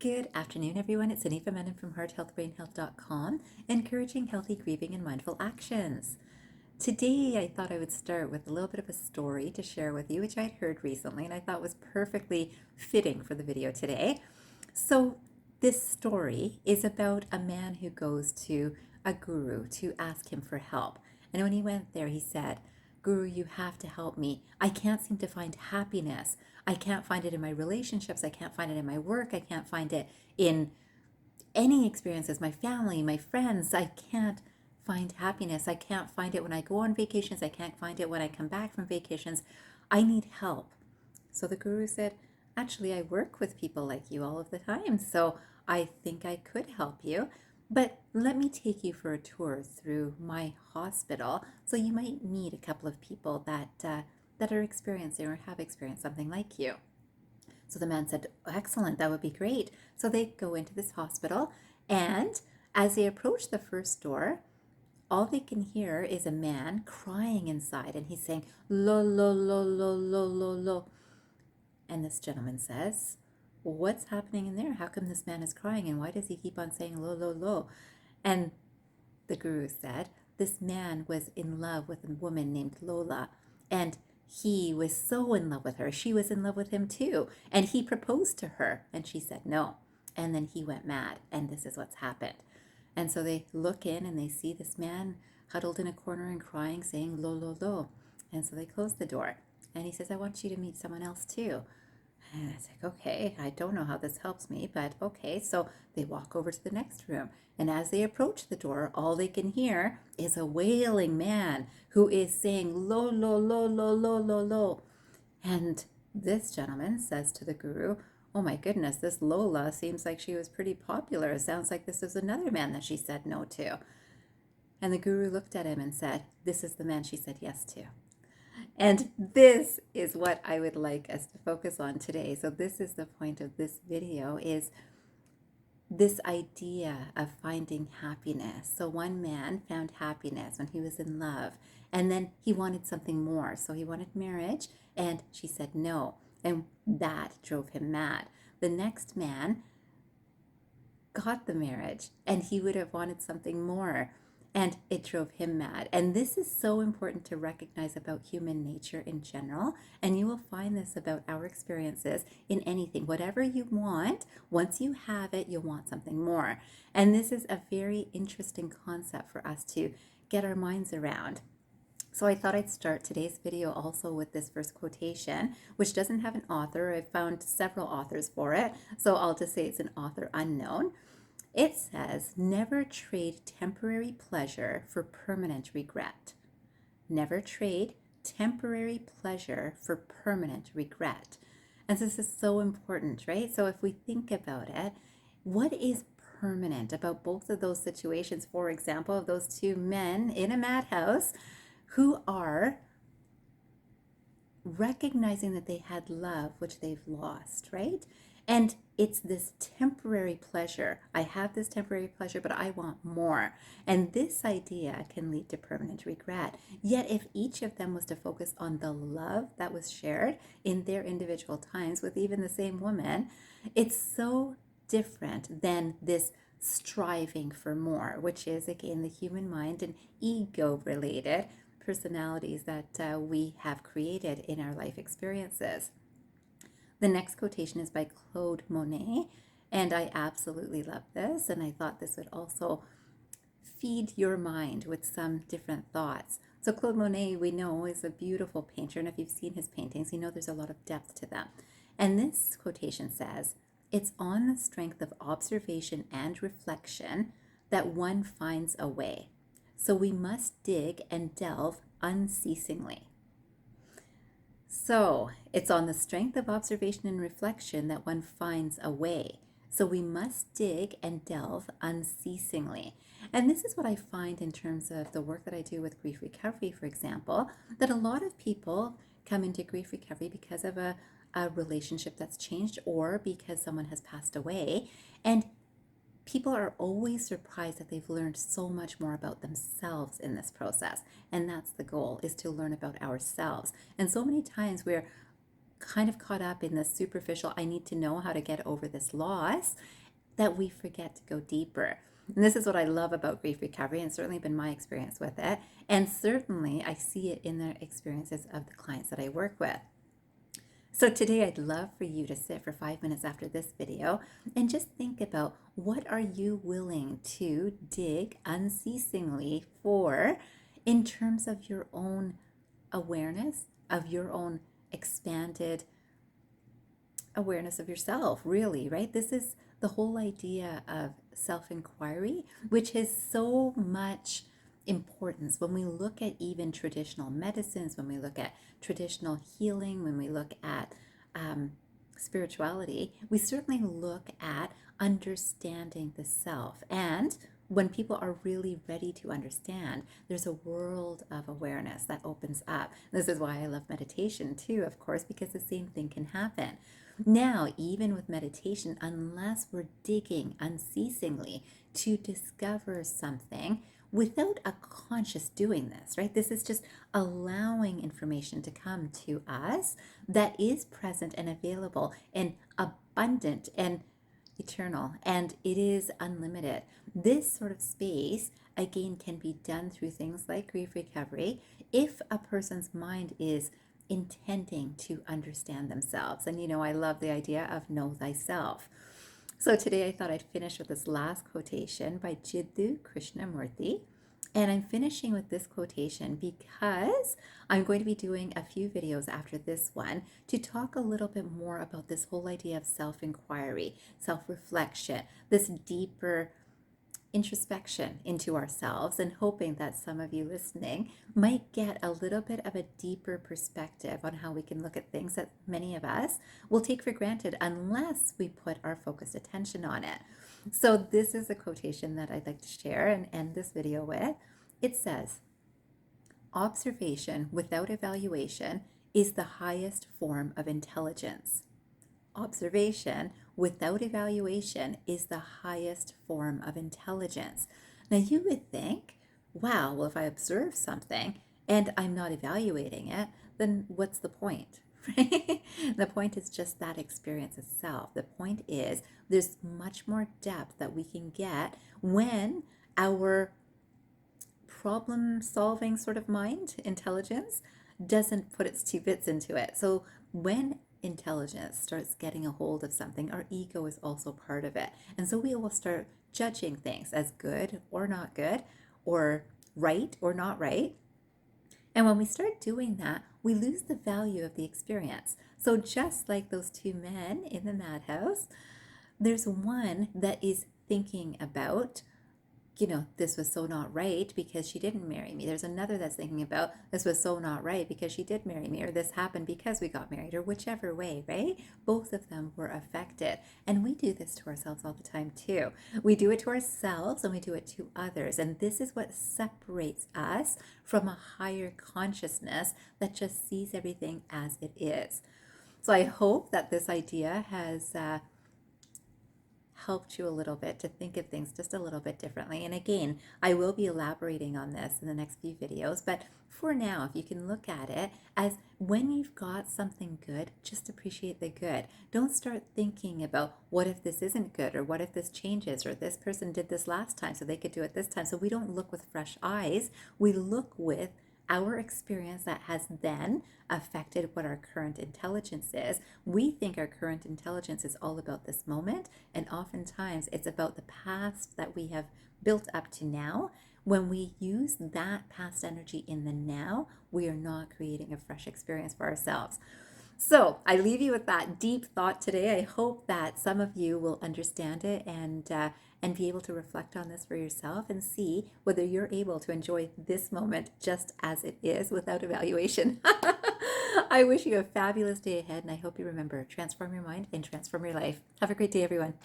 Good afternoon, everyone. It's Anifa Menon from hearthealthbrainhealth.com, encouraging healthy grieving and mindful actions. Today, I thought I would start with a little bit of a story to share with you, which I'd heard recently and I thought was perfectly fitting for the video today. So, this story is about a man who goes to a guru to ask him for help. And when he went there, he said, "Guru, you have to help me. I can't seem to find happiness. I can't find it in my relationships. I can't find it in my work. I can't find it in any experiences, my family, my friends. I can't find happiness. I can't find it when I go on vacations. I can't find it when I come back from vacations. I need help." So the guru said, "Actually, I work with people like you all of the time, so I think I could help you. But let me take you for a tour through my hospital so you might meet a couple of people that are experiencing or have experienced something like you." So the man said, "Excellent, that would be great." So they go into this hospital, and as they approach the first door, all they can hear is a man crying inside, and he's saying, "Lo, lo, lo, lo, lo, lo, lo." And this gentleman says, "What's happening in there? How come this man is crying? And why does he keep on saying lo, lo, lo?" And the guru said, this man was in love with a woman named Lola. And he was so in love with her. She was in love with him too. And he proposed to her. And she said no. And then he went mad. And this is what's happened. And so they look in and they see this man huddled in a corner and crying, saying lo, lo, lo. And so they close the door. And he says, "I want you to meet someone else too." And I was like, "Okay, I don't know how this helps me, but okay." So they walk over to the next room. And as they approach the door, all they can hear is a wailing man who is saying, "Lo, lo, lo, lo, lo, lo, lo." And this gentleman says to the guru, "Oh my goodness, this Lola seems like she was pretty popular. It sounds like this is another man that she said no to." And the guru looked at him and said, "This is the man she said yes to." And this is what I would like us to focus on today. So this is the point of this video, is this idea of finding happiness. So one man found happiness when he was in love, and then he wanted something more. So he wanted marriage, and she said no, and that drove him mad. The next man got the marriage, and he would have wanted something more, and it drove him mad. And this is so important to recognize about human nature in general. And you will find this about our experiences in anything. Whatever you want, once you have it, you'll want something more. And this is a very interesting concept for us to get our minds around. So I thought I'd start today's video also with this first quotation, which doesn't have an author. I found several authors for it, so I'll just say it's an author unknown. It says, "Never trade temporary pleasure for permanent regret." Never trade temporary pleasure for permanent regret. And this is so important, right? So if we think about it, what is permanent about both of those situations? For example, of those two men in a madhouse who are recognizing that they had love, which they've lost, right? And it's this temporary pleasure. I have this temporary pleasure, but I want more. And this idea can lead to permanent regret. Yet if each of them was to focus on the love that was shared in their individual times with even the same woman, it's so different than this striving for more, which is, again, the human mind and ego-related personalities that we have created in our life experiences. The next quotation is by Claude Monet, and I absolutely love this, and I thought this would also feed your mind with some different thoughts. So Claude Monet, we know, is a beautiful painter, and if you've seen his paintings, you know there's a lot of depth to them. And this quotation says, "It's on the strength of observation and reflection that one finds a way. So we must dig and delve unceasingly." So it's on the strength of observation and reflection that one finds a way. So we must dig and delve unceasingly. And this is what I find in terms of the work that I do with grief recovery, for example, that a lot of people come into grief recovery because of a relationship that's changed or because someone has passed away. And people are always surprised that they've learned so much more about themselves in this process. And that's the goal, is to learn about ourselves. And so many times we're kind of caught up in the superficial, I need to know how to get over this loss, that we forget to go deeper. And this is what I love about grief recovery, and certainly been my experience with it. And certainly I see it in the experiences of the clients that I work with. So today I'd love for you to sit for 5 minutes after this video and just think about, what are you willing to dig unceasingly for in terms of your own awareness, of your own expanded awareness of yourself, really, right? This is the whole idea of self-inquiry, which has so much importance when we look at even traditional medicines, when we look at traditional healing, when we look at spirituality. We certainly look at understanding the self. And when people are really ready to understand, there's a world of awareness that opens up. This is why I love meditation too, of course, because the same thing can happen. Now, even with meditation, unless we're digging unceasingly to discover something without a conscious doing this, right? This is just allowing information to come to us that is present and available and abundant and eternal, and it is unlimited. This sort of space, again, can be done through things like grief recovery if a person's mind is intending to understand themselves. And I love the idea of know thyself. So today I thought I'd finish with this last quotation by Jiddu Krishnamurti. And I'm finishing with this quotation because I'm going to be doing a few videos after this one to talk a little bit more about this whole idea of self-inquiry, self-reflection, this deeper introspection into ourselves, and hoping that some of you listening might get a little bit of a deeper perspective on how we can look at things that many of us will take for granted unless we put our focused attention on it. So this is a quotation that I'd like to share and end this video with. It says, "Observation without evaluation is the highest form of intelligence." Observation without evaluation is the highest form of intelligence. Now you would think, wow, well, if I observe something and I'm not evaluating it, then what's the point? Right? The point is just that experience itself. The point is there's much more depth that we can get when our problem-solving sort of mind, intelligence, doesn't put its two bits into it. So when intelligence starts getting a hold of something, our ego is also part of it. And so we will start judging things as good or not good, or right or not right. And when we start doing that, we lose the value of the experience. So just like those two men in the madhouse, there's one that is thinking about, this was so not right because she didn't marry me. There's another that's thinking about, this was so not right because she did marry me, or this happened because we got married, or whichever way, right? Both of them were affected. And we do this to ourselves all the time too. We do it to ourselves and we do it to others. And this is what separates us from a higher consciousness that just sees everything as it is. So I hope that this idea has helped you a little bit to think of things just a little bit differently. And again, I will be elaborating on this in the next few videos, but for now, if you can look at it as, when you've got something good, just appreciate the good. Don't start thinking about, what if this isn't good, or what if this changes, or this person did this last time so they could do it this time. So we don't look with fresh eyes. We look with our experience that has then affected what our current intelligence is. We think our current intelligence is all about this moment, and oftentimes it's about the past that we have built up to now. When we use that past energy in the now, we are not creating a fresh experience for ourselves. So I leave you with that deep thought today. I hope that some of you will understand it and be able to reflect on this for yourself and see whether you're able to enjoy this moment just as it is without evaluation. I wish you a fabulous day ahead, and I hope you remember, transform your mind and transform your life. Have a great day, everyone.